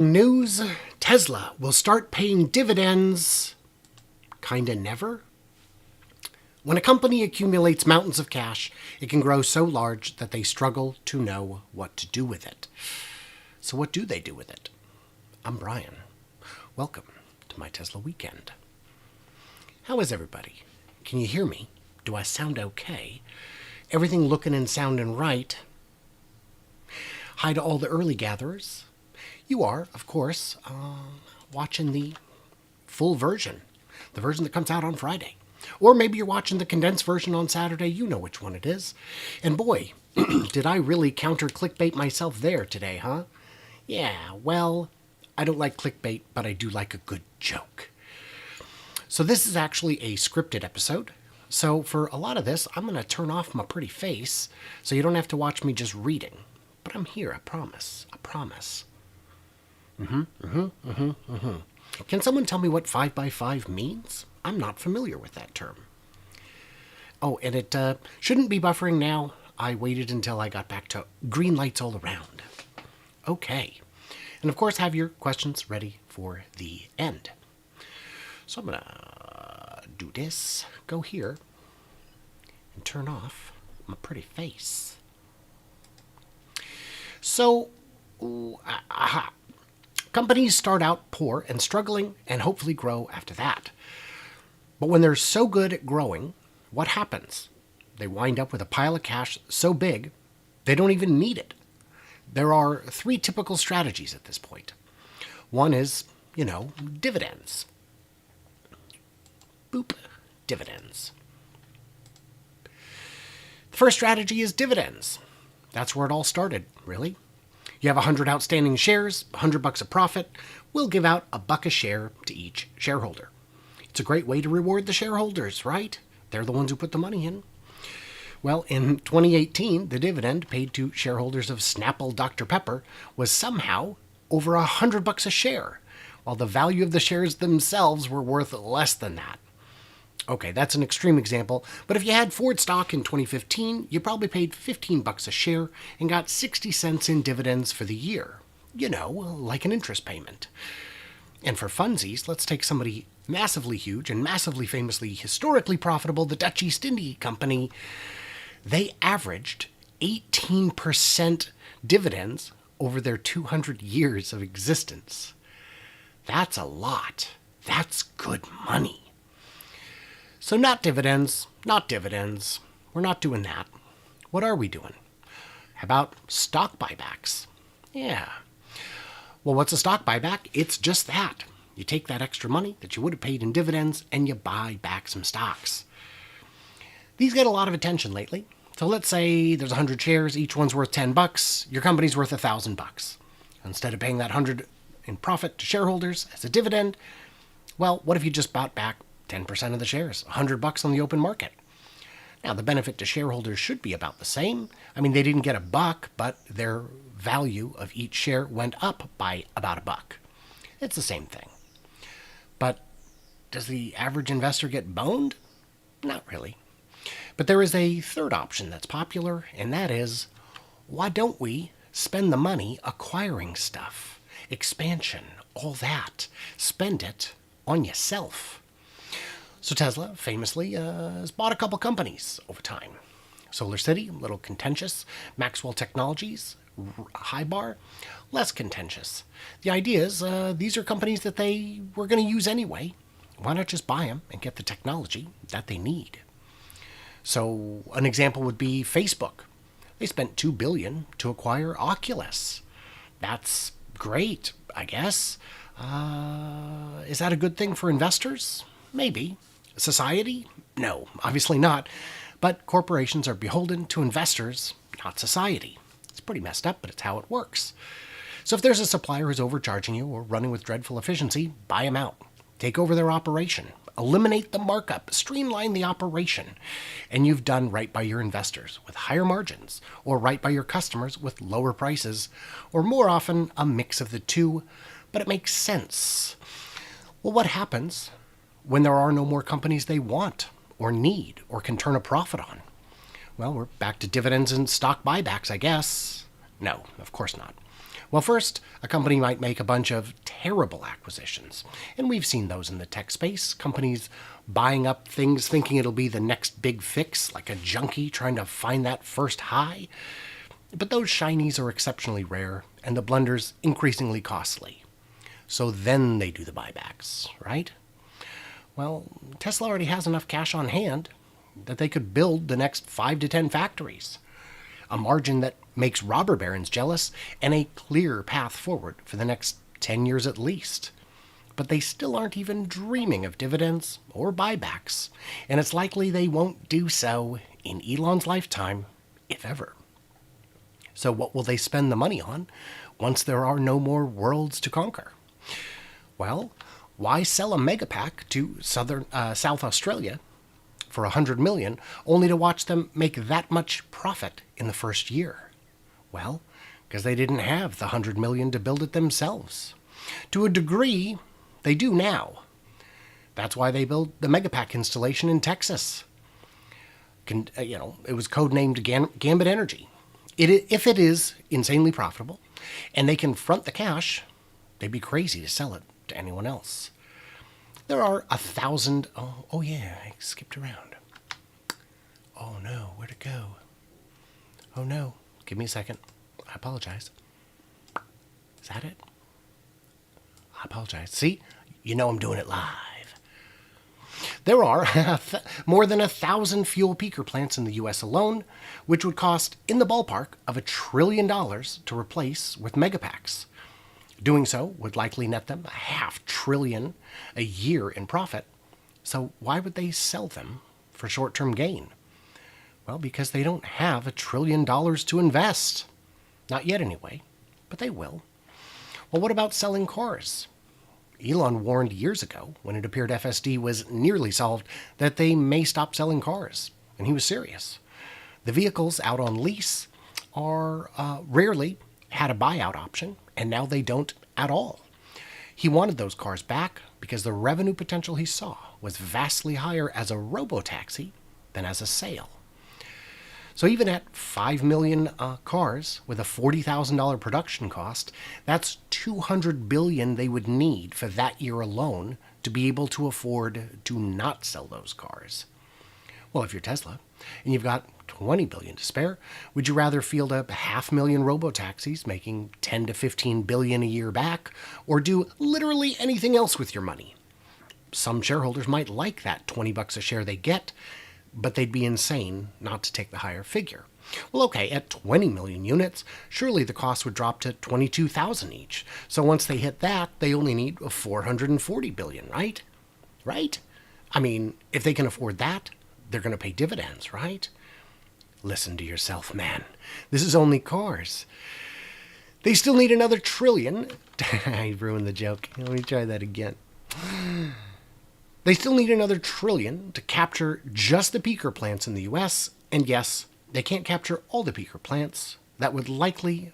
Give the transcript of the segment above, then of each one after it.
News, Tesla will start paying dividends kinda never? When a company accumulates mountains of cash, it can grow so large that they struggle to know what to do with it. So what do they do with it? I'm Brian. Welcome to my Tesla weekend. How is everybody? Can you hear me? Do I sound okay? Everything looking and sounding right? Hi to all the early gatherers. You are, of course, watching the full version, the version that comes out on Friday. Or maybe you're watching the condensed version on Saturday. You know which one it is. And boy, did I really counter clickbait myself there today, huh? Yeah, well, I don't like clickbait, but I do like a good joke. So this is actually a scripted episode. So for a lot of this, I'm going to turn off my pretty face so you don't have to watch me just reading. But I'm here, I promise. I promise. Can someone tell me what 5x5 means? I'm not familiar with that term. Oh, and it shouldn't be buffering now. I waited until I got back to green lights all around. Okay. And of course, have your questions ready for the end. So I'm going to do this, go here, and turn off my pretty face. So, companies start out poor and struggling and hopefully grow after that. But when they're so good at growing, what happens? They wind up with a pile of cash so big, they don't even need it. There are three typical strategies at this point. One is, dividends. Boop, dividends. The first strategy is dividends. That's where it all started, really. You have 100 outstanding shares, $100 of profit. We'll give out $1 a share to each shareholder. It's a great way to reward the shareholders, right? They're the ones who put the money in. Well, in 2018, the dividend paid to shareholders of Snapple Dr. Pepper was somehow over $100 a share, while the value of the shares themselves were worth less than that. Okay, that's an extreme example, but if you had Ford stock in 2015, you probably paid $15 a share and got 60 cents in dividends for the year. Like an interest payment. And for funsies, let's take somebody massively huge and massively famously historically profitable, the Dutch East India Company. They averaged 18% dividends over their 200 years of existence. That's a lot. That's good money. So not dividends. We're not doing that. What are we doing? How about stock buybacks? Yeah. Well, what's a stock buyback? It's just that. You take that extra money that you would have paid in dividends and you buy back some stocks. These get a lot of attention lately. So let's say there's 100 shares, each one's worth $10. Your company's worth $1,000. Instead of paying that 100 in profit to shareholders as a dividend, well, what if you just bought back 10% of the shares, $100 on the open market? Now, the benefit to shareholders should be about the same. I mean, they didn't get $1, but their value of each share went up by about $1. It's the same thing. But does the average investor get boned? Not really. But there is a third option that's popular, and that is, why don't we spend the money acquiring stuff, expansion, all that, spend it on yourself? So Tesla famously has bought a couple companies over time. Solar City, a little contentious. Maxwell Technologies, high bar, less contentious. The idea is these are companies that they were going to use anyway. Why not just buy them and get the technology that they need? So an example would be Facebook. They spent $2 billion to acquire Oculus. That's great, I guess. Is that a good thing for investors? Maybe. Society? No, obviously not. But corporations are beholden to investors, not society. It's pretty messed up, but it's how it works. So if there's a supplier who's overcharging you or running with dreadful efficiency, buy them out. Take over their operation. Eliminate the markup. Streamline the operation. And you've done right by your investors with higher margins, or right by your customers with lower prices, or more often a mix of the two, but it makes sense. Well, what happens when there are no more companies they want or need or can turn a profit on? Well, we're back to dividends and stock buybacks, I guess. No, of course not. Well, first, a company might make a bunch of terrible acquisitions. And we've seen those in the tech space. Companies buying up things thinking it'll be the next big fix, like a junkie trying to find that first high. But those shinies are exceptionally rare, and the blunders increasingly costly. So then they do the buybacks, right? Well, Tesla already has enough cash on hand that they could build the next 5 to 10 factories. A margin that makes robber barons jealous, and a clear path forward for the next 10 years at least. But they still aren't even dreaming of dividends or buybacks, and it's likely they won't do so in Elon's lifetime, if ever. So what will they spend the money on once there are no more worlds to conquer? Well, why sell a megapack to South Australia for $100 million, only to watch them make that much profit in the first year? Well, because they didn't have the $100 million to build it themselves. To a degree, they do now. That's why they built the megapack installation in Texas. It was codenamed Gambit Energy. If it is insanely profitable, and they can front the cash, they'd be crazy to sell it to anyone else. There are 1,000... Oh yeah, I skipped around. Oh no, where'd it go? Oh no, give me a second. I apologize. Is that it? I apologize. See? You know I'm doing it live. There are more than 1,000 fuel peaker plants in the U.S. alone, which would cost in the ballpark of $1 trillion to replace with megapacks. Doing so would likely net them $500 billion a year in profit. So why would they sell them for short-term gain? Well, because they don't have $1 trillion to invest. Not yet anyway, but they will. Well, what about selling cars? Elon warned years ago, when it appeared FSD was nearly solved, that they may stop selling cars, and he was serious. The vehicles out on lease are rarely had a buyout option, and now they don't at all. He wanted those cars back because the revenue potential he saw was vastly higher as a robotaxi than as a sale. So even at 5 million cars with a $40,000 production cost, that's $200 billion they would need for that year alone to be able to afford to not sell those cars. Well, if you're Tesla and you've got $20 billion to spare, would you rather field up 500,000 robotaxis making $10 to $15 billion a year back, or do literally anything else with your money? Some shareholders might like that $20 a share they get, but they'd be insane not to take the higher figure. Well, okay, at 20 million units, surely the cost would drop to 22,000 each. So once they hit that, they only need 440 billion, right? Right? I mean, if they can afford that, they're going to pay dividends, right? Listen to yourself, man. This is only cars. They still need another trillion. I ruined the joke. Let me try that again. They still need another trillion to capture just the peaker plants in the U.S. And yes, they can't capture all the peaker plants. That would likely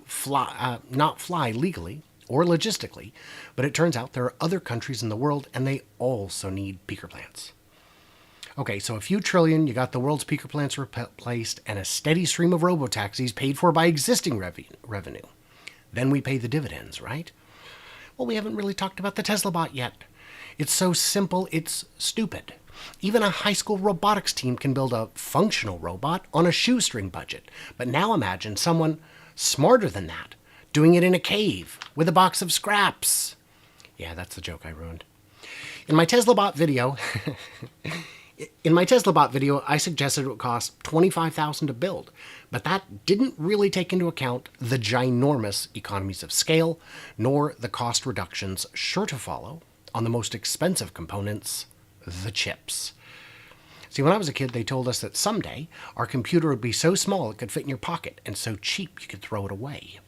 not fly legally or logistically. But it turns out there are other countries in the world, and they also need peaker plants. Okay, so a few trillion, you got the world's peaker plants replaced, and a steady stream of robotaxis paid for by existing revenue. Then we pay the dividends, right? Well, we haven't really talked about the Tesla bot yet. It's so simple, it's stupid. Even a high school robotics team can build a functional robot on a shoestring budget. But now imagine someone smarter than that doing it in a cave with a box of scraps. Yeah, that's the joke I ruined. In my Tesla bot video, I suggested it would cost $25,000 to build, but that didn't really take into account the ginormous economies of scale, nor the cost reductions sure to follow on the most expensive components, the chips. See, when I was a kid, they told us that someday our computer would be so small it could fit in your pocket and so cheap you could throw it away.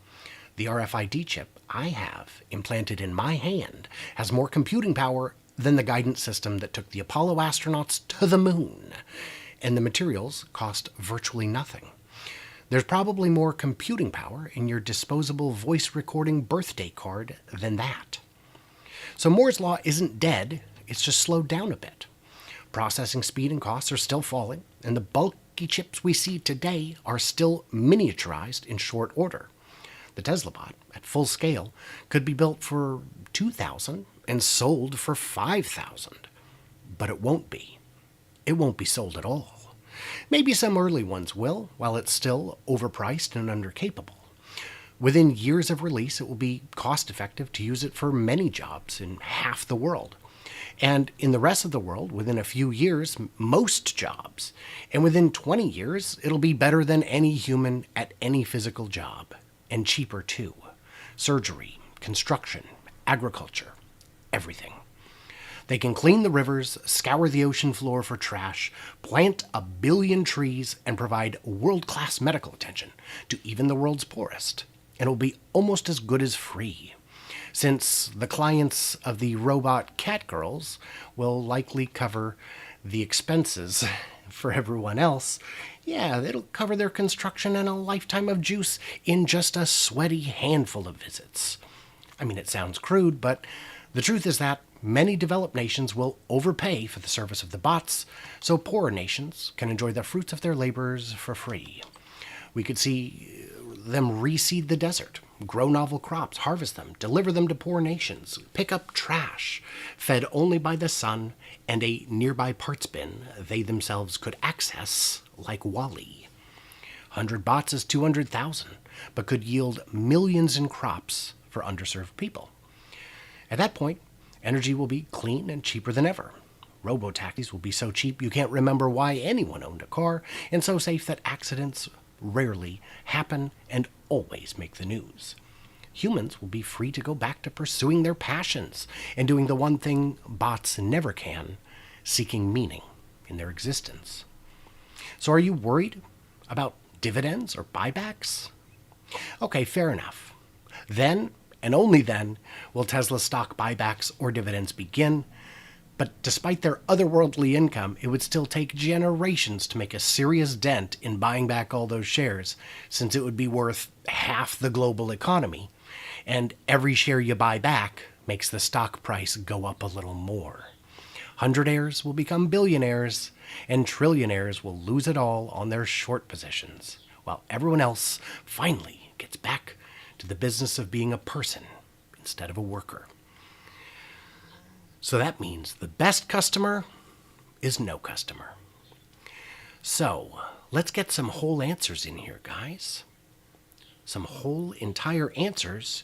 The RFID chip I have implanted in my hand has more computing power than the guidance system that took the Apollo astronauts to the moon, and the materials cost virtually nothing. There's probably more computing power in your disposable voice recording birthday card than that. So Moore's Law isn't dead, it's just slowed down a bit. Processing speed and costs are still falling, and the bulky chips we see today are still miniaturized in short order. The Tesla bot at full scale could be built for 2,000 and sold for 5,000. But it won't be. It won't be sold at all. Maybe some early ones will, while it's still overpriced and undercapable. Within years of release, it will be cost-effective to use it for many jobs in half the world. And in the rest of the world, within a few years, most jobs. And within 20 years, it'll be better than any human at any physical job. And cheaper too. Surgery, construction, agriculture, everything. They can clean the rivers, scour the ocean floor for trash, plant 1 billion trees, and provide world-class medical attention to even the world's poorest. And it'll be almost as good as free, since the clients of the robot cat girls will likely cover the expenses for everyone else. Yeah, it'll cover their construction and a lifetime of juice in just a sweaty handful of visits. I mean, it sounds crude, but the truth is that many developed nations will overpay for the service of the bots, so poorer nations can enjoy the fruits of their labors for free. We could see them reseed the desert, grow novel crops, harvest them, deliver them to poor nations, pick up trash, fed only by the sun and a nearby parts bin they themselves could access like Wall-E. 100 bots is 200,000, but could yield millions in crops for underserved people. At that point, energy will be clean and cheaper than ever. Robotaxis will be so cheap you can't remember why anyone owned a car, and so safe that accidents rarely happen and always make the news. Humans will be free to go back to pursuing their passions and doing the one thing bots never can, seeking meaning in their existence. So are you worried about dividends or buybacks? Okay, fair enough. Then, and only then, will Tesla stock buybacks or dividends begin. But despite their otherworldly income, it would still take generations to make a serious dent in buying back all those shares, since it would be worth half the global economy. And every share you buy back makes the stock price go up a little more. Hundredaires will become billionaires, and trillionaires will lose it all on their short positions, while everyone else finally gets back to the business of being a person instead of a worker. So that means the best customer is no customer. So let's get some whole answers in here, guys. Some whole entire answers.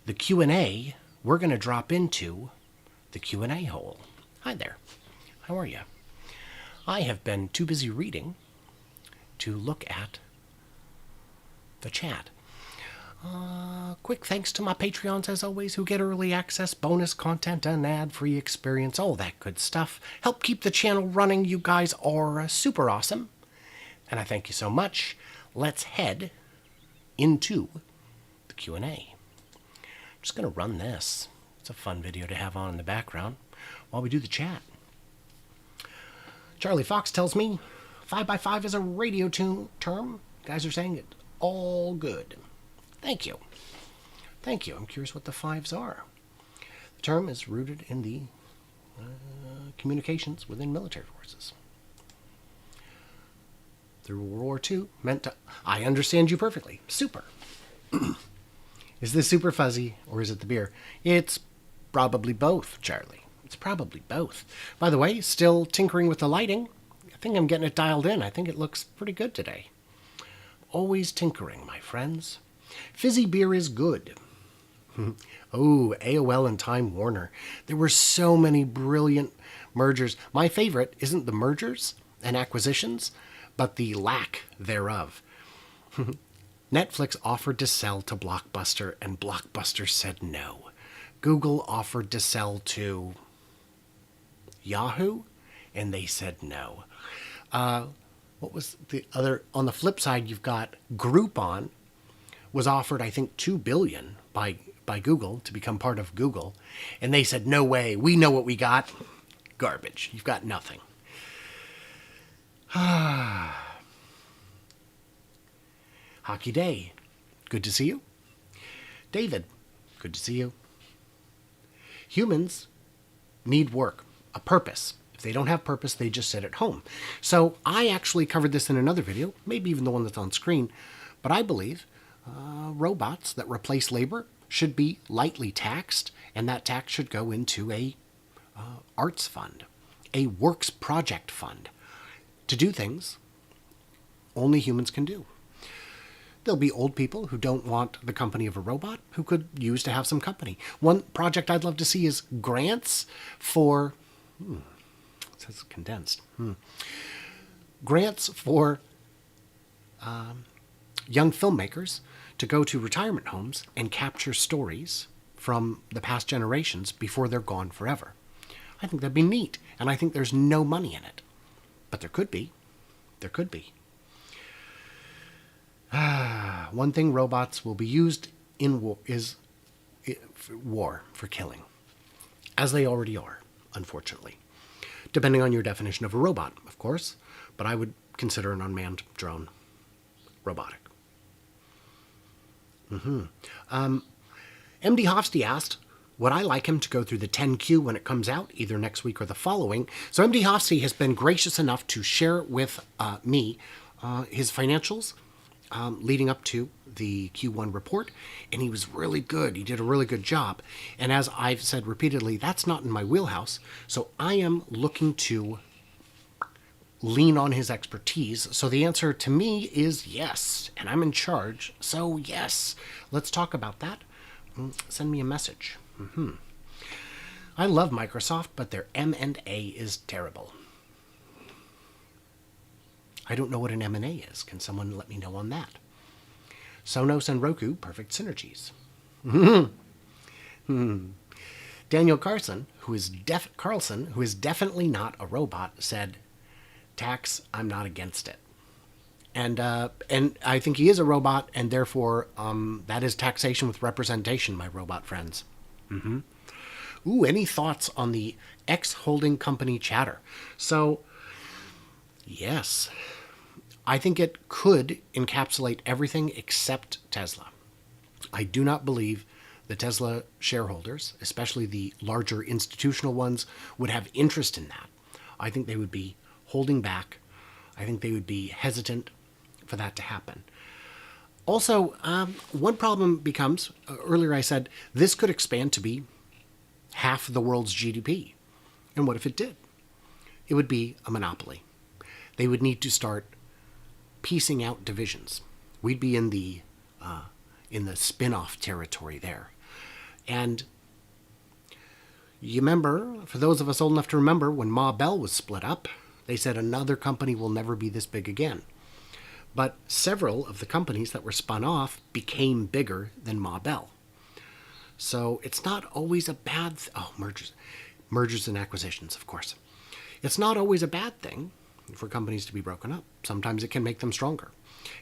The Q&A, we're going to drop into the Q&A hole. Hi there. How are you? I have been too busy reading to look at the chat. Quick thanks to my Patreons, as always, who get early access, bonus content, and ad-free experience, all that good stuff. Help keep the channel running. You guys are super awesome, and I thank you so much. Let's head into the Q&A. I'm just going to run this. It's a fun video to have on in the background while we do the chat. Charlie Fox tells me 5x5 is a radio term. Guys are saying it's all good. Thank you. Thank you. I'm curious what the fives are. The term is rooted in the communications within military forces. Through World War II meant to... I understand you perfectly. Super. Is this super fuzzy or is it the beer? It's probably both, Charlie. It's probably both. By the way, still tinkering with the lighting. I think I'm getting it dialed in. I think it looks pretty good today. Always tinkering, my friends. Fizzy beer is good. Oh, AOL and Time Warner. There were so many brilliant mergers. My favorite isn't the mergers and acquisitions, but the lack thereof. Netflix offered to sell to Blockbuster, and Blockbuster said no. Google offered to sell to Yahoo, and they said no. What was the other? On the flip side, you've got Groupon was offered, I think, $2 billion by Google to become part of Google. And they said, no way, we know what we got. Garbage. You've got nothing. Hockey Day. Good to see you. David. Good to see you. Humans need work, a purpose. If they don't have purpose, they just sit at home. So I actually covered this in another video, maybe even the one that's on screen, but I believe robots that replace labor should be lightly taxed, and that tax should go into a arts fund, a works project fund, to do things only humans can do. There'll be old people who don't want the company of a robot who could use to have some company. One project I'd love to see is grants for, it says condensed, grants for young filmmakers to go to retirement homes and capture stories from the past generations before they're gone forever. I think that'd be neat, and I think there's no money in it. But there could be. There could be. One thing robots will be used in war is war, for killing. As they already are, unfortunately. Depending on your definition of a robot, of course. But I would consider an unmanned drone robotic. MD Hofsty asked, would I like him to go through the 10Q when it comes out, either next week or the following? So MD Hofsty has been gracious enough to share with me his financials leading up to the Q1 report, and he was really good. He did a really good job. And as I've said repeatedly, that's not in my wheelhouse, so I am looking to lean on his expertise. So the answer to me is yes, and I'm in charge, so yes. Let's talk about that. Send me a message. I love Microsoft, but their M&A is terrible. I don't know what an M&A is. Can someone let me know on that? Sonos and Roku, perfect synergies. Daniel Carlson, who is definitely not a robot, said, tax, I'm not against it. And I think he is a robot, and therefore that is taxation with representation, my robot friends. Ooh, any thoughts on the ex-holding company chatter? So, yes, I think it could encapsulate everything except Tesla. I do not believe the Tesla shareholders, especially the larger institutional ones, would have interest in that. I think they would be holding back. I think they would be hesitant for that to happen. Also, one problem becomes, earlier I said, this could expand to be half the world's GDP. And what if it did? It would be a monopoly. They would need to start piecing out divisions. We'd be in the spin-off territory there. And you remember, for those of us old enough to remember, when Ma Bell was split up, they said another company will never be this big again. But several of the companies that were spun off became bigger than Ma Bell. So it's not always a bad mergers and acquisitions, of course. It's not always a bad thing for companies to be broken up. Sometimes it can make them stronger.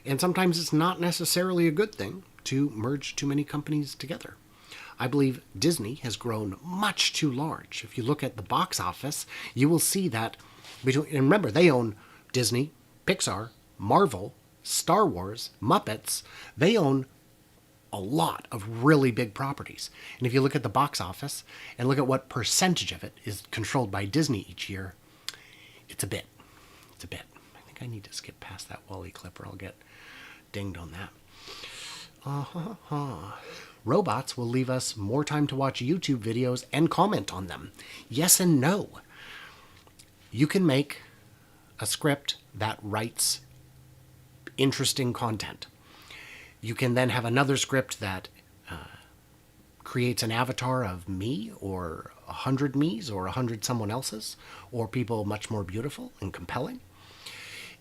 And sometimes it's not necessarily a good thing to merge too many companies together. I believe Disney has grown much too large. If you look at the box office, you will see that, and remember, they own Disney, Pixar, Marvel, Star Wars, Muppets. They own a lot of really big properties. And if you look at the box office and look at what percentage of it is controlled by Disney each year, it's a bit. It's a bit. I think I need to skip past that Wall-E clip or I'll get dinged on that. Robots will leave us more time to watch YouTube videos and comment on them. Yes and no. You can make a script that writes interesting content. You can then have another script that creates an avatar of me or 100 me's or 100 someone else's or people much more beautiful and compelling,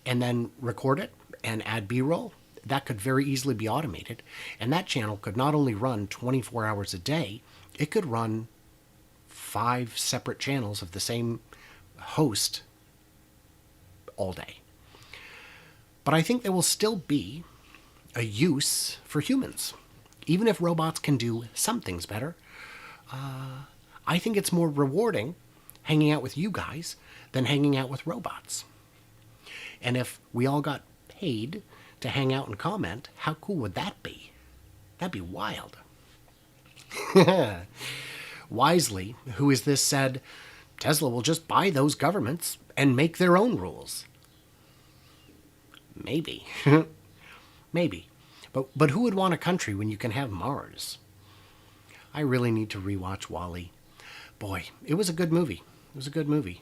and then record it and add B-roll. That could very easily be automated, and that channel could not only run 24 hours a day, it could run 5 separate channels of the same host all day. But I think there will still be a use for humans. Even if robots can do some things better, I think it's more rewarding hanging out with you guys than hanging out with robots. And if we all got paid to hang out and comment, how cool would that be? That'd be wild. Wisely, who is this, said, Tesla will just buy those governments and make their own rules. Maybe. Maybe. But who would want a country when you can have Mars? I really need to rewatch Wall-E. Boy, it was a good movie. It was a good movie.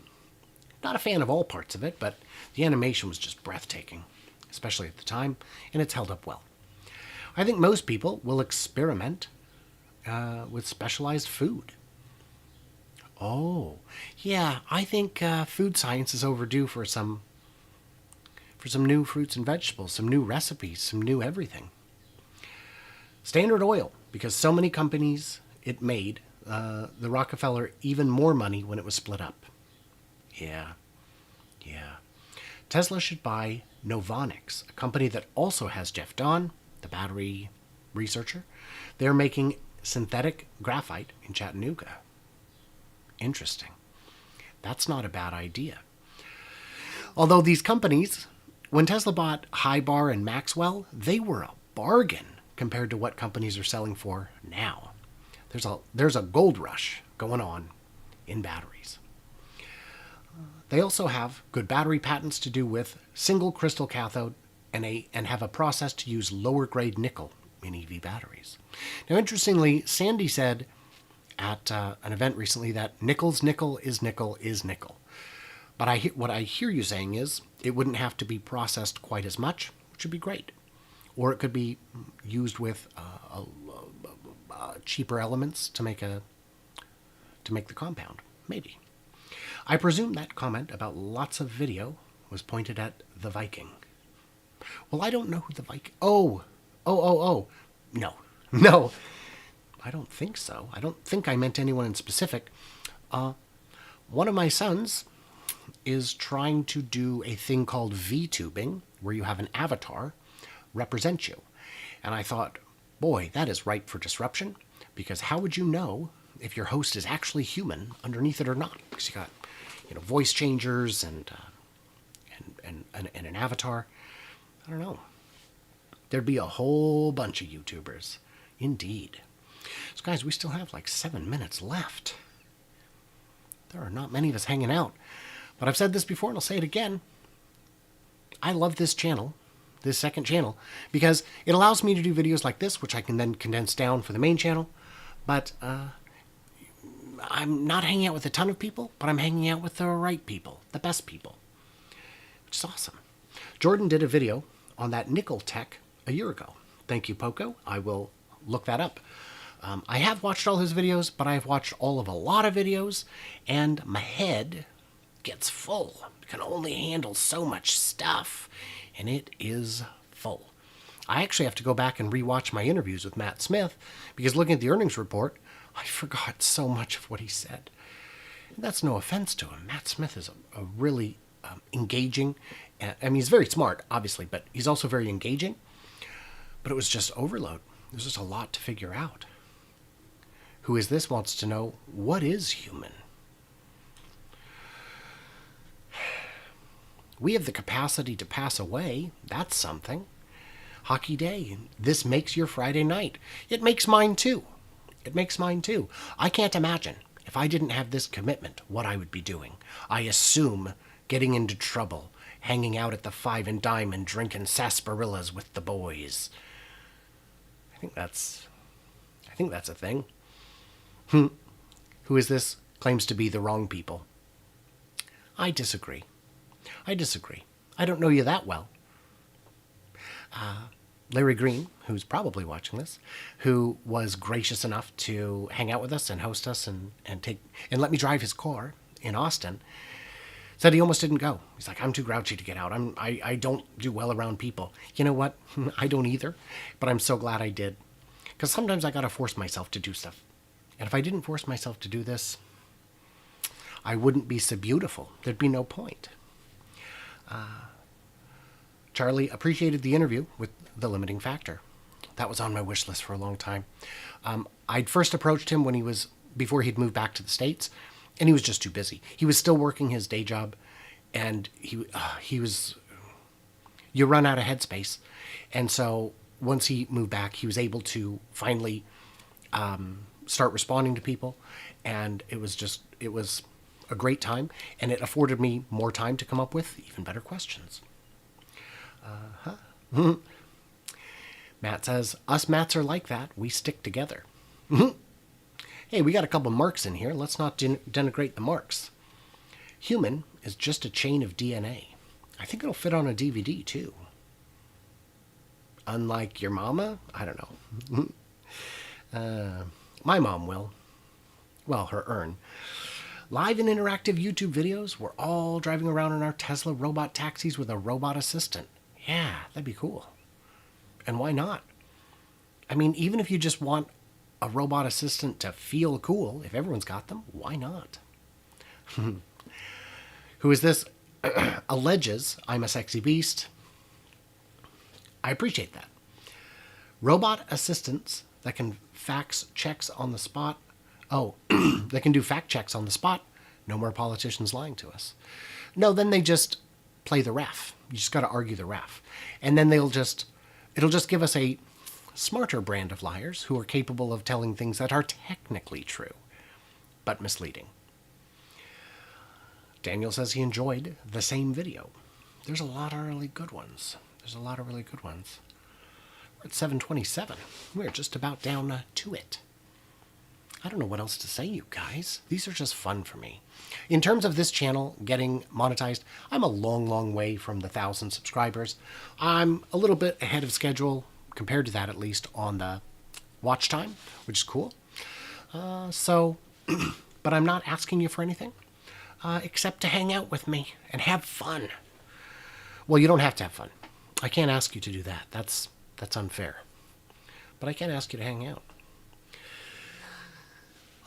Not a fan of all parts of it, but the animation was just breathtaking, especially at the time, and it's held up well. I think most people will experiment with specialized food. Oh, yeah, I think food science is overdue for some new fruits and vegetables, some new recipes, some new everything. Standard Oil, because so many companies it made the Rockefeller even more money when it was split up. Yeah. Tesla should buy Novonix, a company that also has Jeff Dahn, the battery researcher. They're making synthetic graphite in Chattanooga. Interesting. That's not a bad idea. Although these companies, when Tesla bought Highbar and Maxwell, they were a bargain compared to what companies are selling for now. There's a gold rush going on in batteries. They also have good battery patents to do with single crystal cathode and have a process to use lower grade nickel in EV batteries. Now, interestingly, Sandy said at an event recently that nickel's nickel is nickel is nickel. But what I hear you saying is it wouldn't have to be processed quite as much, which would be great. Or it could be used with cheaper elements to make the compound. Maybe. I presume that comment about lots of video was pointed at the Viking. Well, I don't know who the Viking... Oh. No. I don't think so. I don't think I meant anyone in specific. One of my sons is trying to do a thing called VTubing, where you have an avatar represent you. And I thought, boy, that is ripe for disruption, because how would you know if your host is actually human underneath it or not? Because you got, voice changers and an avatar. I don't know. There'd be a whole bunch of YouTubers. Indeed. So guys, we still have like 7 minutes left. There are not many of us hanging out. But I've said this before and I'll say it again. I love this channel, this second channel, because it allows me to do videos like this, which I can then condense down for the main channel. But I'm not hanging out with a ton of people, but I'm hanging out with the right people, the best people, which is awesome. Jordan did a video on that nickel tech a year ago. Thank you, Poco. I will look that up. I have watched all his videos, but I have watched all of a lot of videos, and my head gets full. It can only handle so much stuff, and it is full. I actually have to go back and rewatch my interviews with Matt Smith, because looking at the earnings report, I forgot so much of what he said. And that's no offense to him. Matt Smith is a really engaging, he's very smart, obviously, but he's also very engaging. But it was just overload. There's just a lot to figure out. Who is this wants to know, what is human? We have the capacity to pass away. That's something. Hockey day. This makes your Friday night. It makes mine too. I can't imagine, if I didn't have this commitment, what I would be doing. I assume getting into trouble, hanging out at the Five and Dime and drinking sarsaparillas with the boys. I think that's a thing. Who is this? Claims to be the wrong people. I disagree. I don't know you that well. Larry Green, who's probably watching this, who was gracious enough to hang out with us and host us and let me drive his car in Austin, said he almost didn't go. He's like, I'm too grouchy to get out. I don't do well around people. You know what? I don't either, but I'm so glad I did. Because sometimes I got to force myself to do stuff. And if I didn't force myself to do this, I wouldn't be so beautiful. There'd be no point. Charlie appreciated the interview with The Limiting Factor. That was on my wish list for a long time. I'd first approached him before he'd moved back to the States, and he was just too busy. He was still working his day job, and you run out of headspace. And so once he moved back, he was able to finally start responding to people, and it was a great time, and it afforded me more time to come up with even better questions. Matt says, us Matts are like that. We stick together. Hey, we got a couple marks in here. Let's not denigrate the marks. Human is just a chain of DNA. I think it'll fit on a DVD, too. Unlike your mama? I don't know. My mom will. Well, her urn. Live and interactive YouTube videos. We're all driving around in our Tesla robot taxis with a robot assistant. Yeah, that'd be cool. And why not? I mean, even if you just want a robot assistant to feel cool, if everyone's got them, why not? Who is this? Alleges I'm a sexy beast. I appreciate that. Robot assistants that can fax checks on the spot. Oh, they can do fact checks on the spot. No more politicians lying to us. No, then they just play the ref. You just got to argue the ref. And then it'll just give us a smarter brand of liars who are capable of telling things that are technically true, but misleading. Daniel says he enjoyed the same video. There's a lot of really good ones. We're at 7:27. We're just about down to it. I don't know what else to say, you guys. These are just fun for me. In terms of this channel getting monetized, I'm a long, long way from the 1,000 subscribers. I'm a little bit ahead of schedule, compared to that at least, on the watch time, which is cool. But I'm not asking you for anything, except to hang out with me and have fun. Well, you don't have to have fun. I can't ask you to do that. That's unfair. But I can ask you to hang out.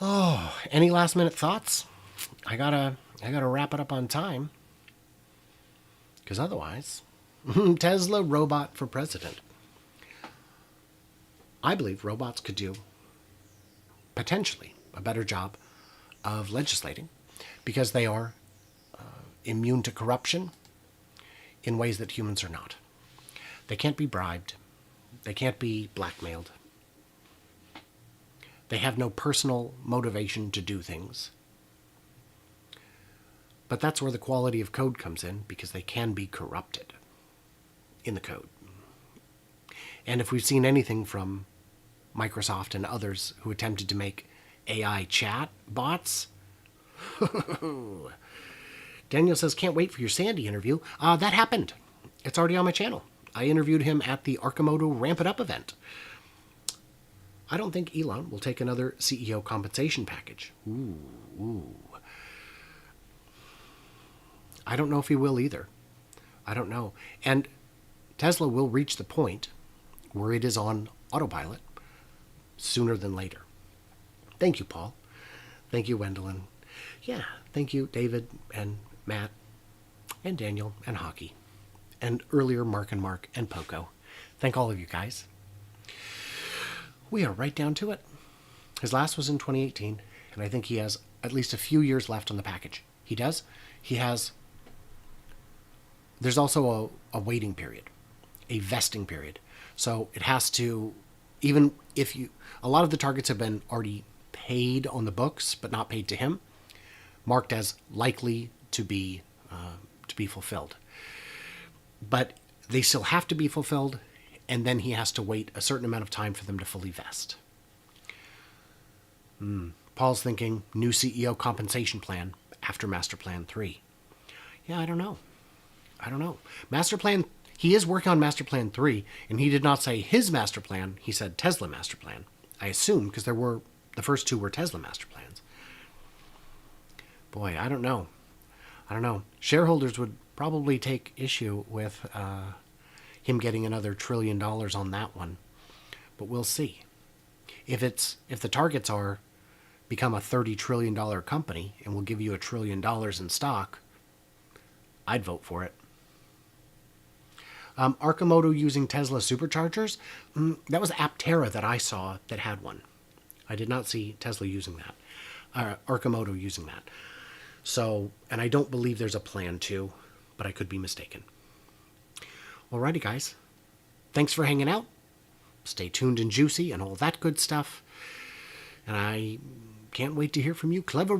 Oh, any last minute thoughts? I gotta wrap it up on time. Because otherwise, Tesla robot for president. I believe robots could do, potentially, a better job of legislating because they are immune to corruption in ways that humans are not. They can't be bribed. They can't be blackmailed. They have no personal motivation to do things. But that's where the quality of code comes in, because they can be corrupted in the code. And if we've seen anything from Microsoft and others who attempted to make AI chat bots, Daniel says, can't wait for your Sandy interview. That happened. It's already on my channel. I interviewed him at the Arcimoto Ramp It Up event. I don't think Elon will take another CEO compensation package. Ooh. I don't know if he will either. I don't know. And Tesla will reach the point where it is on autopilot sooner than later. Thank you, Paul. Thank you, Wendelin. Yeah, thank you, David and Matt and Daniel and Hockey. And earlier, Mark and Poco. Thank all of you guys. We are right down to it. His last was in 2018, and I think he has at least a few years left on the package. He does. He has. There's also a waiting period, a vesting period. So it has to, even if you, a lot of the targets have been already paid on the books, but not paid to him, marked as likely to be fulfilled. But they still have to be fulfilled, and then he has to wait a certain amount of time for them to fully vest. Paul's thinking new CEO compensation plan after Master Plan 3. Yeah, I don't know. Master Plan, he is working on Master Plan 3, and he did not say his master plan. He said Tesla master plan. I assume, because the first two were Tesla master plans. Boy, I don't know. Shareholders would probably take issue with him getting another $1 trillion on that one, but we'll see. If the targets are become a $30 trillion company and will give you $1 trillion in stock, I'd vote for it. Arcimoto using Tesla superchargers, that was Aptera that I saw that had one. I did not see Tesla using that, Arcimoto using that. So, and I don't believe there's a plan to, but I could be mistaken. Alrighty, guys. Thanks for hanging out. Stay tuned and juicy and all that good stuff. And I can't wait to hear from you, clever